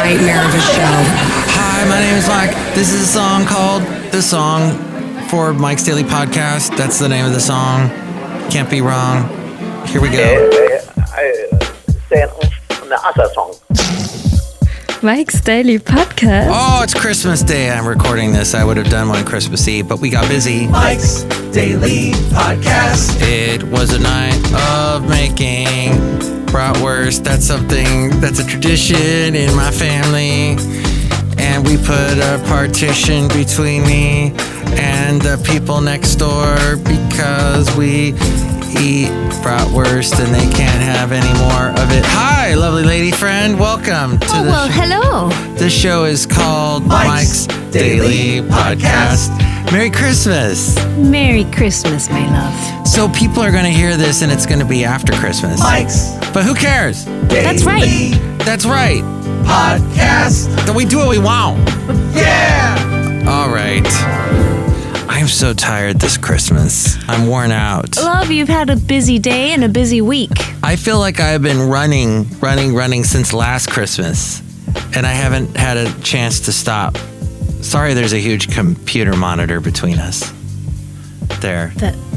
nightmare of a show. Hi, my name is Mike. This is a song called The Song for Mike's Daily Podcast. That's the name of the song. Can't be wrong. Here we go. Mike's Daily Podcast. Oh, it's Christmas Day. I'm recording this. I would have done one Christmas Eve, but we got busy. Mike's Daily Podcast. It was a night of making bratwurst. That's a tradition in my family. And we put a partition between me and the people next door because we eat bratwurst and they can't have any more of it. Hi, lovely lady friend. Welcome to the show. Hello. This show is called Mike's Daily Podcast. Merry Christmas. Merry Christmas, my love. So people are going to hear this and it's going to be after Christmas. Mike's But who cares? That's right. Daily That's right. Podcast. That we do what we want. Yeah. All right. I'm so tired this Christmas. I'm worn out. Love, you've had a busy day and a busy week. I feel like I've been running since last Christmas, and I haven't had a chance to stop. Sorry, there's a huge computer monitor between us. There.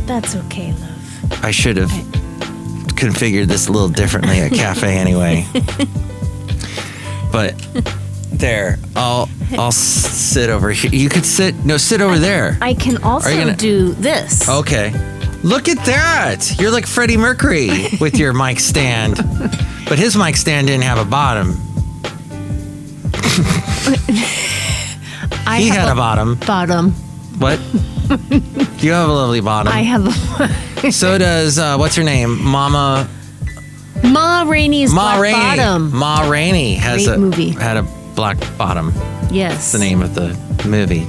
That's okay, love. I should have configured this a little differently at cafe anyway. But there, I'll sit over here. You could sit over there. I can also do this. Okay. Look at that. You're like Freddie Mercury with your mic stand. But his mic stand didn't have a bottom. He had a bottom. Bottom. What? You have a lovely bottom. I have a... So does, what's her name? Ma Rainey's Black Rainey. Bottom. Ma Rainey has Great movie. had a black bottom. Yes. That's the name of the movie.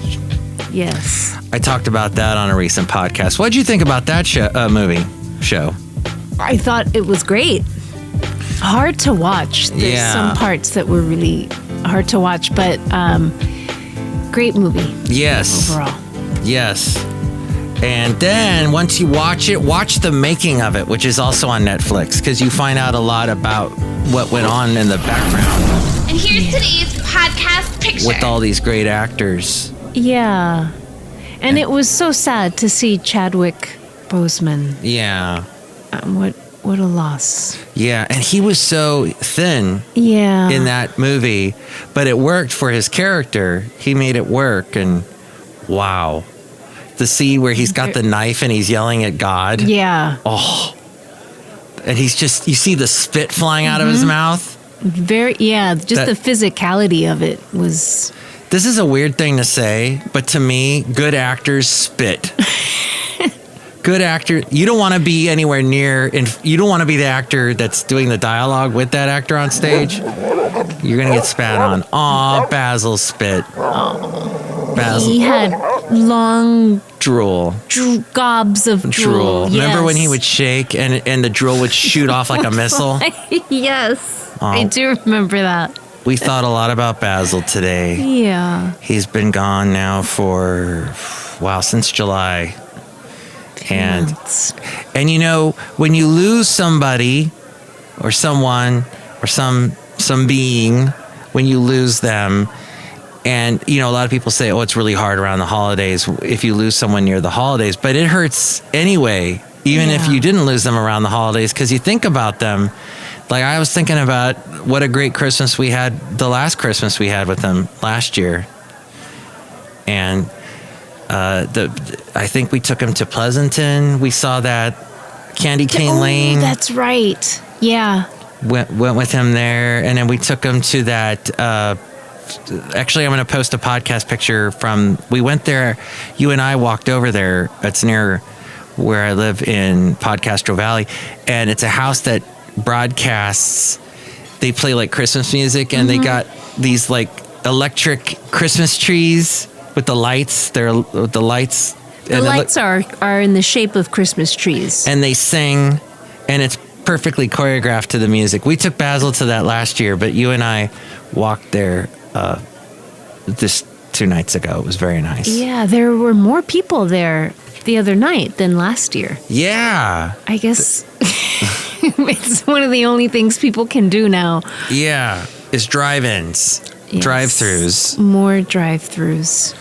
Yes. I talked about that on a recent podcast. What did you think about that show? I thought it was great. Hard to watch. There's some parts that were really hard to watch, but great movie. Yes. Overall. Yes. And then once you watch it, watch the making of it, which is also on Netflix, because you find out a lot about what went on in the background. And here's today's podcast picture. With all these great actors. Yeah. And it was so sad to see Chadwick Boseman. Yeah. What a loss. Yeah, and he was so thin Yeah. in that movie, but it worked for his character. He made it work, and wow. The scene where he's got the knife and he's yelling at God. Yeah. Oh. And he's just, you see the spit flying out of his mouth. Just the physicality of it was... This is a weird thing to say, but to me, good actors spit. Good actor, you don't want to be anywhere near, and you don't want to be the actor that's doing the dialogue with that actor on stage. You're going to get spat on. Aw, Basil spit. Basil. He had long Drool. gobs of drool. Yes. Remember when he would shake and the drool would shoot off like a missile? Yes, I do remember that. We thought a lot about Basil today. Yeah. He's been gone now since July. And you know, when you lose somebody or someone or some being, when you lose them, and you know, a lot of people say, oh, it's really hard around the holidays if you lose someone near the holidays, but it hurts anyway, even if you didn't lose them around the holidays, because you think about them. Like I was thinking about what a great Christmas we had, the last Christmas we had with them last year. And I think we took him to Pleasanton. We saw that Candy Cane Lane. That's right. Yeah. Went with him there, and then we took him to that. Actually, I'm going to post a podcast picture from. We went there. You and I walked over there. It's near where I live in Podcastro Valley, and it's a house that broadcasts. They play like Christmas music, and they got these like electric Christmas trees. With the lights, the lights. The lights are in the shape of Christmas trees. And they sing, and it's perfectly choreographed to the music. We took Basil to that last year, but you and I walked there this 2 nights ago. It was very nice. Yeah, there were more people there the other night than last year. Yeah. I guess it's one of the only things people can do now. Yeah, is drive-ins. Yes. Drive-thrus. More drive-thrus.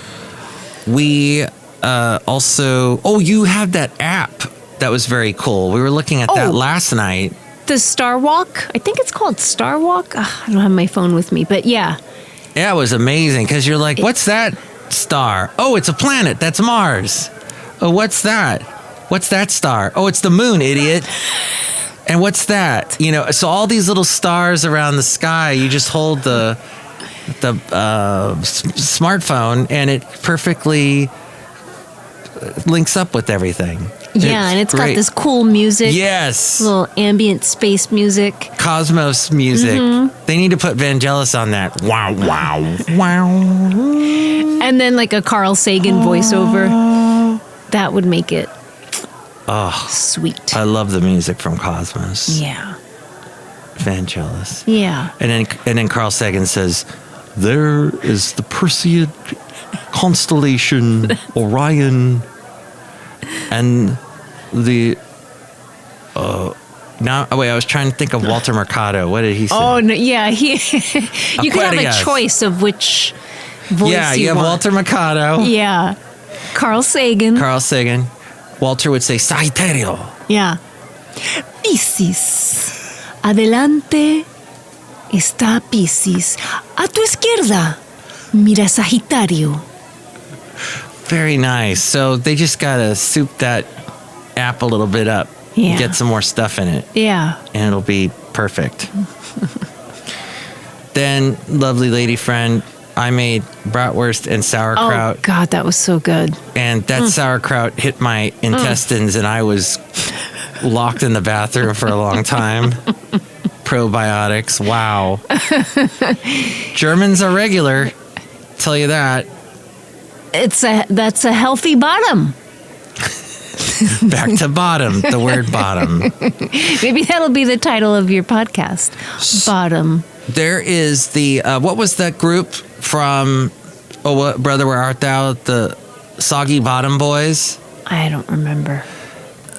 We also... Oh, you have that app. That was very cool. We were looking at that last night. The Star Walk. I think it's called Star Walk. I don't have my phone with me, but yeah. Yeah, it was amazing because you're like, what's that star? Oh, it's a planet. That's Mars. Oh, what's that? What's that star? Oh, it's the moon, idiot. And what's that? You know, so all these little stars around the sky, you just hold the smartphone and it perfectly links up with everything. Yeah, and it's got this cool music. Yes. Little ambient space music. Cosmos music. Mm-hmm. They need to put Vangelis on that. Wow, wow, wow. And then like a Carl Sagan voiceover. That would make it sweet. I love the music from Cosmos. Yeah. Vangelis. Yeah. And then Carl Sagan says, there is the Perseid constellation, Orion, and the I was trying to think of Walter Mercado. What did he say? Oh no, yeah, you could have a choice of which voice you have want. Walter Mercado. Yeah. Carl Sagan. Walter would say Sagittario. Yeah. Piscis. Adelante está Piscis. A tu izquierda mira Sagitario. Very nice. So they just gotta soup that app a little bit up. Yeah. Get some more stuff in it. Yeah. And it'll be perfect. Then, lovely lady friend, I made bratwurst and sauerkraut. Oh, God, that was so good. And that sauerkraut hit my intestines, and I was locked in the bathroom for a long time. Probiotics. Wow. Germans are regular. Tell you that. That's a healthy bottom. Back to bottom, the word bottom. Maybe that'll be the title of your podcast. Bottom. There is the, what was that group from, Brother, Where Art Thou? The Soggy Bottom Boys? I don't remember.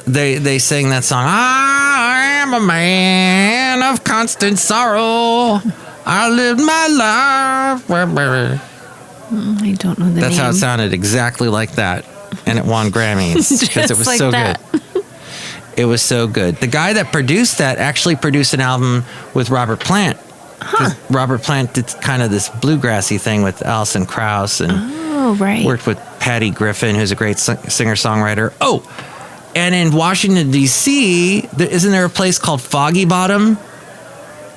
They sang that song, I am a man of constant sorrow. I lived my life. I don't know the name. That's how it sounded, exactly like that. And it won Grammys because it was like so that. good. It was so good. The guy that produced that actually produced an album with Robert Plant. Robert Plant did kind of this bluegrassy thing with Alison Krauss and worked with Patty Griffin, who's a great singer-songwriter. Oh, and in Washington, D.C., isn't there a place called Foggy Bottom?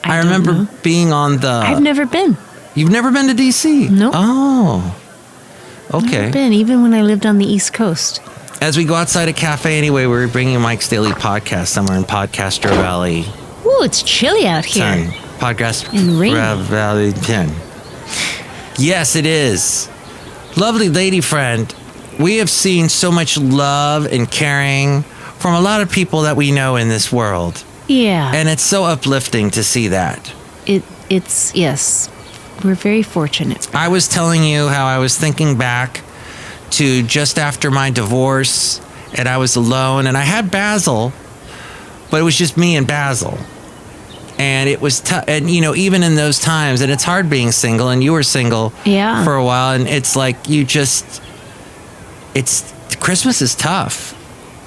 I remember being on the... I've never been. You've never been to D.C.? No. Nope. Oh. Okay. Never been, even when I lived on the East Coast. As we go outside a cafe anyway, we're bringing Mike's Daily Podcast somewhere in Podcaster Valley. Ooh, it's chilly out here. 10. Podcast And rain. Valley 10. Yes, it is. Lovely lady friend, we have seen so much love and caring from a lot of people that we know in this world. Yeah. And it's so uplifting to see that. It's yes. We're very fortunate. I was telling you how I was thinking back to just after my divorce, and I was alone, and I had Basil, but it was just me and Basil. And it was tough, and even in those times, and it's hard being single, and you were single for a while, and it's like Christmas is tough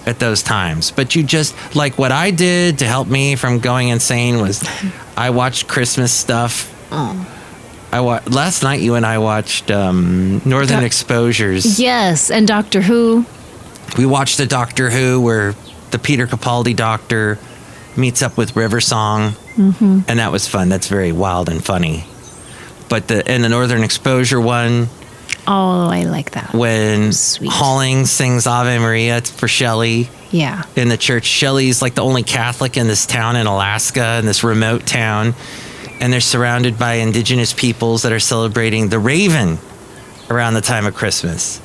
at those times, but you just, like what I did to help me from going insane was I watched Christmas stuff. Last night you and I watched Northern Exposures. Yes, and Doctor Who. We watched the Doctor Who where the Peter Capaldi doctor meets up with River Song, and that was fun. That's very wild and funny. But the Northern Exposure one. Oh, I like that. When Sweet. Halling sings Ave Maria for Chely. Yeah. In the church. Chely's like the only Catholic in this town in Alaska, in this remote town. And they're surrounded by indigenous peoples that are celebrating the Raven around the time of Christmas.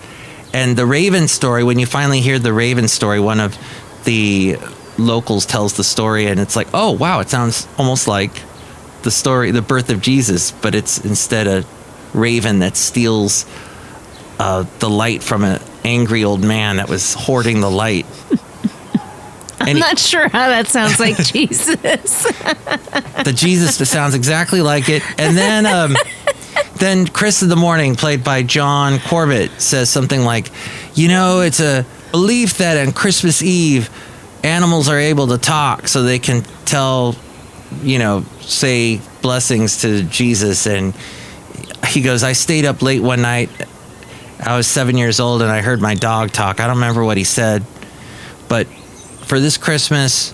And the Raven story, when you finally hear the Raven story, one of the locals tells the story, and it's like, oh, wow, it sounds almost like the story, the birth of Jesus, but it's instead a raven that steals the light from an angry old man that was hoarding the light. I'm not sure how that sounds like Jesus. The Jesus sounds exactly like it. And then then Chris in the Morning, played by John Corbett, says something like, it's a belief that on Christmas Eve, animals are able to talk so they can tell, say blessings to Jesus. And he goes, I stayed up late one night. I was 7 years old and I heard my dog talk. I don't remember what he said, but for this Christmas,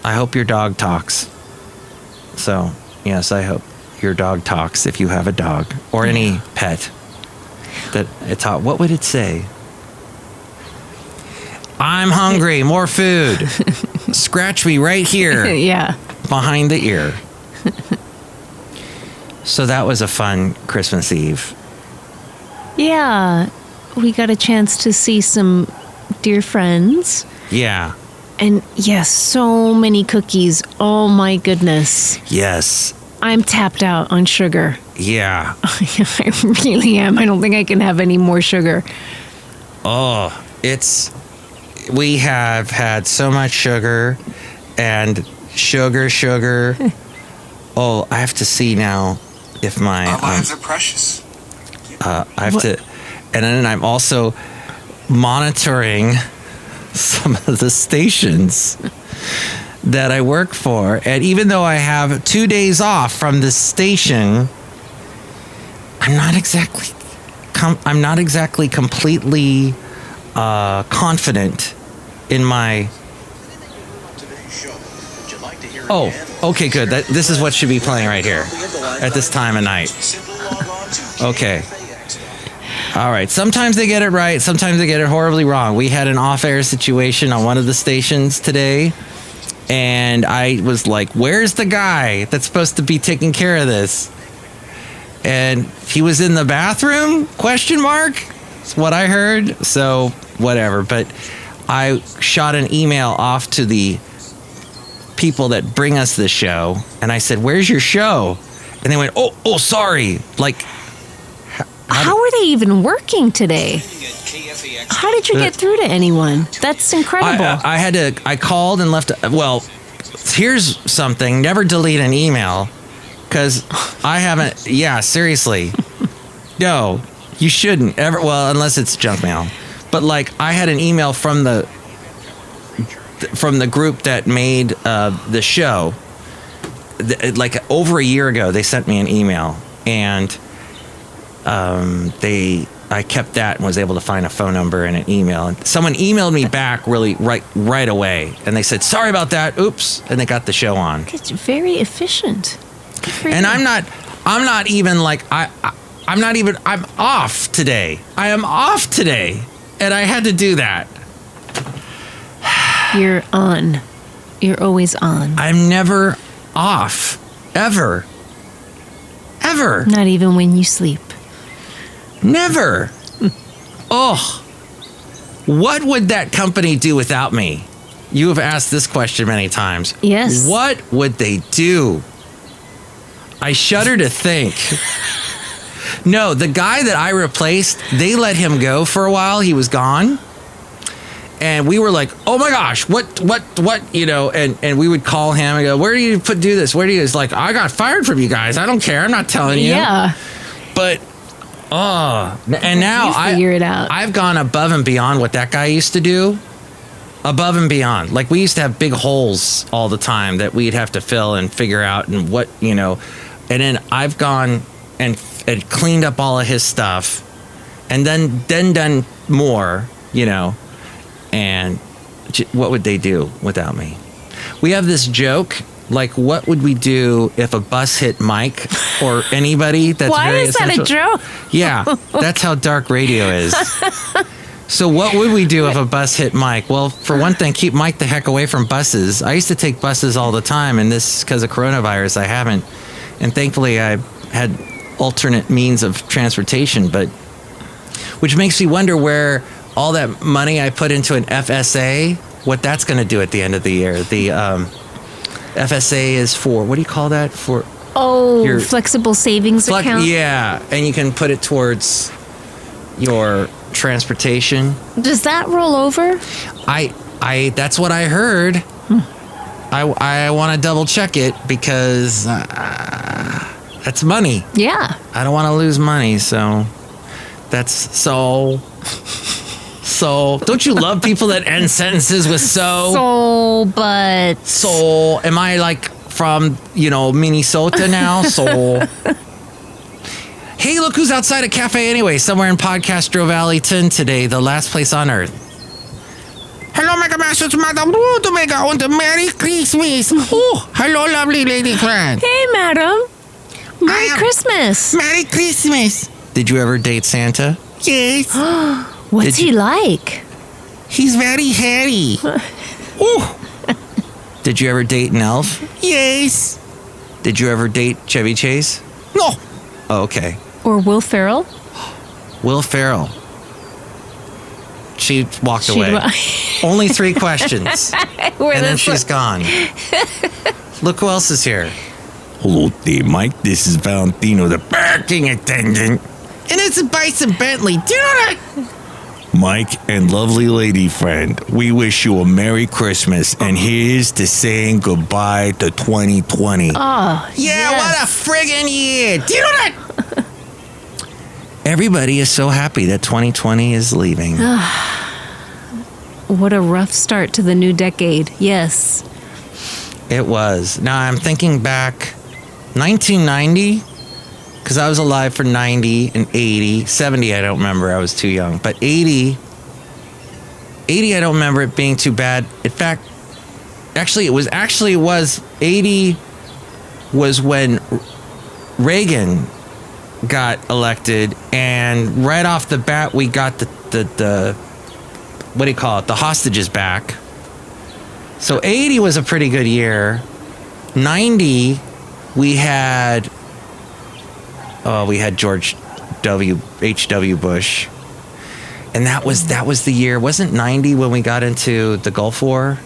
I hope your dog talks. So, yes, I hope your dog talks if you have a dog or any pet that it talks. What would it say? I'm hungry. More food. Scratch me right here. Yeah. Behind the ear. So that was a fun Christmas Eve. Yeah. We got a chance to see some dear friends. Yeah. And yes, so many cookies. Oh my goodness. Yes. I'm tapped out on sugar. Yeah. I really am. I don't think I can have any more sugar. Oh, we have had so much sugar and sugar. Oh, I have to see now if my... Our lives are precious. I have to... And then I'm also monitoring some of the stations that I work for. And even though I have 2 days off from the station, I'm not exactly completely confident in my... Oh, okay, good. This is what should be playing right here at this time of night. Okay. All right. Sometimes they get it right. Sometimes they get it horribly wrong. We had an off-air situation on one of the stations today, and I was like, where's the guy that's supposed to be taking care of this? And he was in the bathroom? ? That's what I heard. So whatever. But I shot an email off to the people that bring us this show, and I said, where's your show? And they went, oh, sorry. Like, how are they even working today? How did you get through to anyone? That's incredible. I called and left. Well, here's something. Never delete an email, because I haven't. Yeah, seriously. No, you shouldn't ever. Well, unless it's junk mail. But like, I had an email from the group that made the show. Like over a year ago, they sent me an email, and I kept that and was able to find a phone number and an email. And someone emailed me back really right away, and they said, sorry about that. Oops. And they got the show on. It's very efficient. And I'm not even like, I'm off today. I am off today. And I had to do that. You're on. You're always on. I'm never off. Ever. Not even when you sleep. Never. Oh, what would that company do without me? You have asked this question many times. Yes. What would they do? I shudder to think. No, the guy that I replaced, they let him go for a while. He was gone. And we were like, oh my gosh, what, and we would call him and go, where do you do this? Where do you, it's like, I got fired from you guys. I don't care. I'm not telling you. Yeah. But, and now you figure it out. I've gone above and beyond what that guy used to do. Above and beyond. Like, we used to have big holes all the time that we'd have to fill and figure out and what, and then I've gone and cleaned up all of his stuff and then done more, and what would they do without me? We have this joke, like, what would we do if a bus hit Mike or anybody that's Why very is essential? that a joke? Yeah, that's how dark radio is. So what would we do if a bus hit Mike? Well, for one thing, keep Mike the heck away from buses. I used to take buses all the time, and this, because of coronavirus, I haven't. And thankfully, I had alternate means of transportation, but which makes me wonder where all that money I put into an FSA, what that's going to do at the end of the year. The FSA is for, what do you call that? For your flexible savings account? Yeah, and you can put it towards your transportation. Does that roll over? I that's what I heard. I want to double check it because that's money. Yeah. I don't want to lose money, so that's so. Don't you love people that end sentences with so? So, am I like from, Minnesota now? So. Hey, look who's outside a cafe anyway, somewhere in Podcastro Valleyton today, the last place on earth. Hello, Mega Masters, Madame Rootabega, and Merry Christmas. Oh, hello, lovely lady friend. Hey, madam. Merry Christmas. Merry Christmas. Did you ever date Santa? Yes. What's he like? He's very hairy. Ooh. Did you ever date an elf? Yes. Did you ever date Chevy Chase? No. Oh, okay. Or Will Ferrell? Will Ferrell. She walked away. Only 3 questions. And then she's gone. Look who else is here. Hello there, Mike. This is Valentino, the parking attendant. And it's a Bison Bentley. Do you know that? Mike and lovely lady friend, we wish you a Merry Christmas. And here's to saying goodbye to 2020. Oh, yeah, yes. What a friggin' year. Do you know that? Everybody is so happy that 2020 is leaving. What a rough start to the new decade. Yes. It was. Now I'm thinking back, 1990, because I was alive for 90 and 80. 70, I don't remember. I was too young. But 80, I don't remember it being too bad. In fact, it was 80 was when Reagan got elected, and right off the bat we got the what do you call it, the hostages back. So 80 was a pretty good year. 90 we had George H.W. Bush, and that was the year. Wasn't 90 when we got into the Gulf War?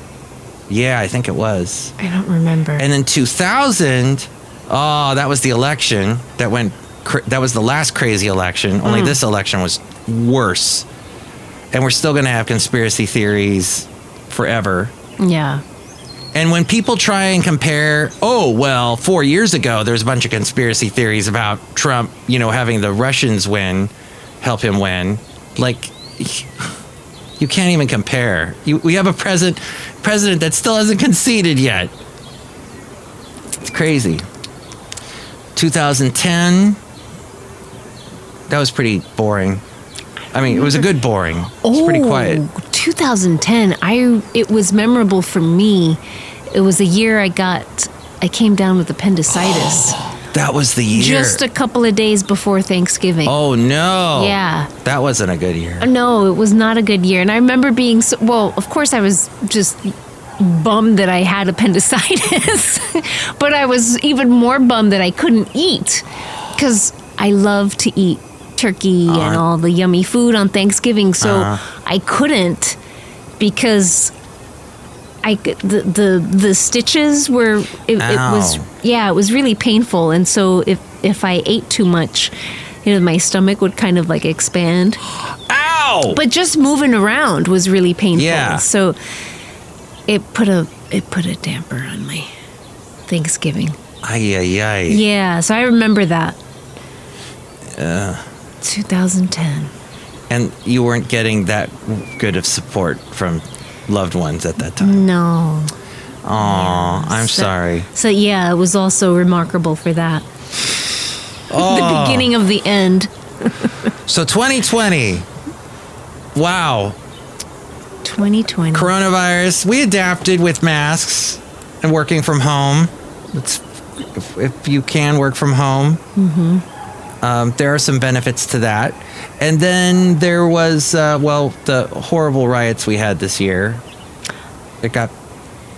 Yeah, I think it was. I don't remember. And then 2000, that was the election that went. That was the last crazy election. Only this election was worse. And we're still going to have conspiracy theories forever. Yeah. And when people try and compare, 4 years ago, there's a bunch of conspiracy theories about Trump, having the Russians help him win. Like, you can't even compare. We have a president that still hasn't conceded yet. It's crazy. 2010, that was pretty boring. I mean, it was a good boring. It was pretty quiet. 2010, it was memorable for me. It was a year I came down with appendicitis. That was the year. Just a couple of days before Thanksgiving. Oh, no. Yeah. That wasn't a good year. No, it was not a good year. And I remember being, of course I was just bummed that I had appendicitis. But I was even more bummed that I couldn't eat. Because I love to eat turkey and all the yummy food on Thanksgiving. So I couldn't, because the stitches were, it was really painful. And so if I ate too much, my stomach would kind of like expand. Ow! But just moving around was really painful. Yeah. So it put a damper on my Thanksgiving. Ay, ay, ay. Yeah, so I remember that. 2010. And you weren't getting that good of support from loved ones at that time? No. Aw, I'm sorry. So yeah, it was also remarkable for that. The beginning of the end. So 2020. Wow. 2020. Coronavirus. We adapted with masks and working from home. If you can work from home. Mm-hmm. There are some benefits to that. And then there was, the horrible riots we had this year. It got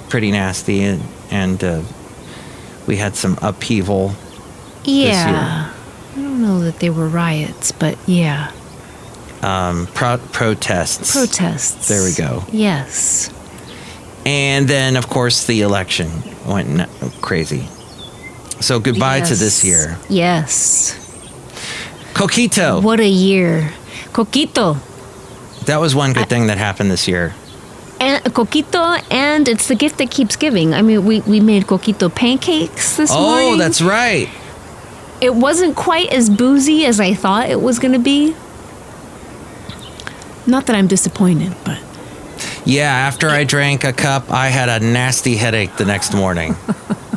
pretty nasty, and we had some upheaval this year. Yeah. I don't know that they were riots, but yeah. Protests. Protests. There we go. Yes. And then, of course, the election went crazy. So goodbye to this year. Yes. Coquito. What a year. Coquito. That was one good thing that happened this year. And Coquito, and it's the gift that keeps giving. I mean, we made Coquito pancakes this morning. Oh, that's right. It wasn't quite as boozy as I thought it was going to be. Not that I'm disappointed, but... Yeah, after I drank a cup, I had a nasty headache the next morning.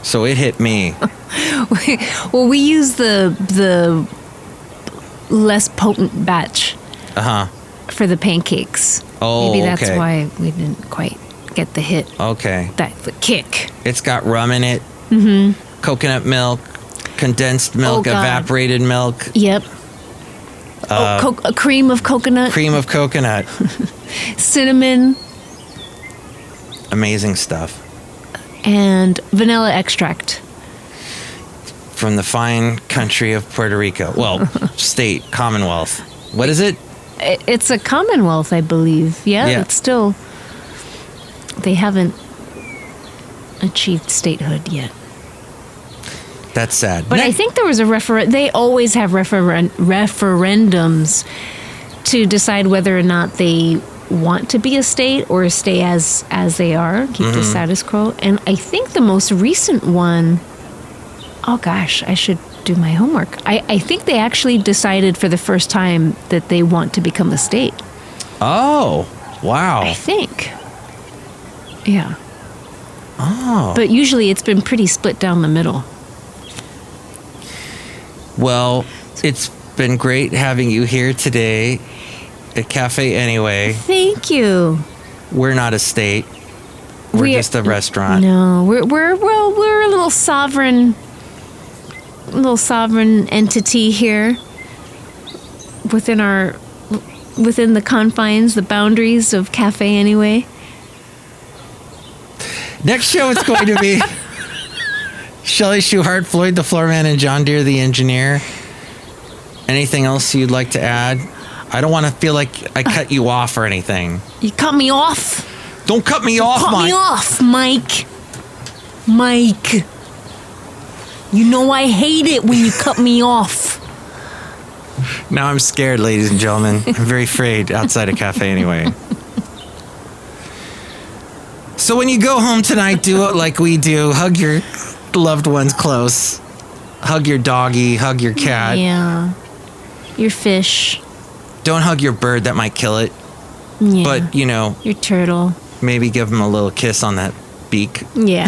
So it hit me. Well, we use the less potent batch for the pancakes. Oh, maybe that's okay. why we didn't quite get the hit. Okay. The kick. It's got rum in it, coconut milk, condensed milk, God. evaporated milk, Yep. A cream of coconut. cream of coconut. Cinnamon. Amazing stuff. And vanilla extract. From the fine country of Puerto Rico. Well, state, Commonwealth. What is it? It's a Commonwealth, I believe. Yeah. It's still... They haven't achieved statehood yet. That's sad. But I think there was a They always have referendums to decide whether or not they want to be a state or stay as they are, keep the status quo. And I think the most recent one, oh gosh, I should do my homework. I think they actually decided for the first time that they want to become a state. Oh, wow. I think. Yeah. Oh. But usually it's been pretty split down the middle. Well, it's been great having you here today at Cafe Anyway. Thank you. We're not a state. We're just a restaurant. No, we're a little sovereign entity here within the confines, the boundaries of Cafe Anyway. Next show it's going to be Chely Shoehart, Floyd the Floorman, and John Deere the engineer. Anything else you'd like to add? I don't want to feel like I cut you off or anything. You cut me off. Don't cut me off, Mike. Cut me off, Mike. Mike. You know I hate it when you cut me off. Now I'm scared, ladies and gentlemen. I'm very afraid outside a Cafe Anyway. So when you go home tonight, do it like we do. Hug your loved ones close. Hug your doggy. Hug your cat. Yeah. Your fish. Don't hug your bird. That might kill it. Yeah. But, your turtle. maybe give them a little kiss on that beak. Yeah.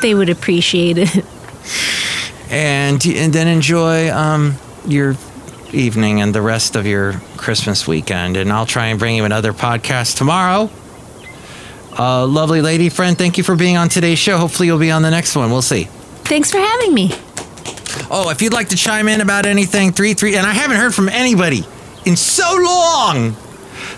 They would appreciate it. And then enjoy your evening and the rest of your Christmas weekend. And I'll try and bring you another podcast tomorrow. Lovely lady friend, thank you for being on today's show. Hopefully you'll be on the next one. We'll see. Thanks for having me. Oh, if you'd like to chime in about anything, and I haven't heard from anybody in so long.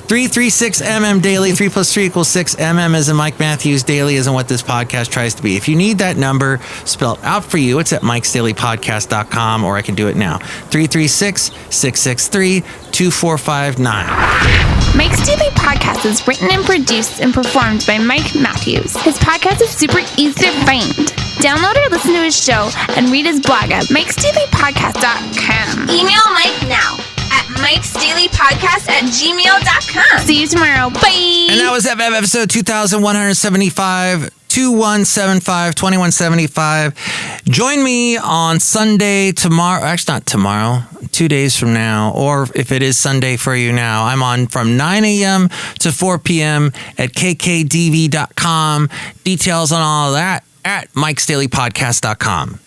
336MM Daily, 3 + 3 = 6. MM as in Mike Matthews, Daily as in what this podcast tries to be. If you need that number spelled out for you, it's at mikesdailypodcast.com, or I can do it now. 336-663-2459. Mike's Daily Podcast is written and produced and performed by Mike Matthews. His podcast is super easy to find. Download or listen to his show and read his blog at mikesdailypodcast.com. Email Mike now at mikesdailypodcast@gmail.com. See you tomorrow. Bye. And that was FF episode 2175. 2175. Join me on Sunday tomorrow. Actually, not tomorrow. 2 days from now. Or if it is Sunday for you now, I'm on from 9 a.m. to 4 p.m. at kkdv.com. Details on all of that at mikesdailypodcast.com.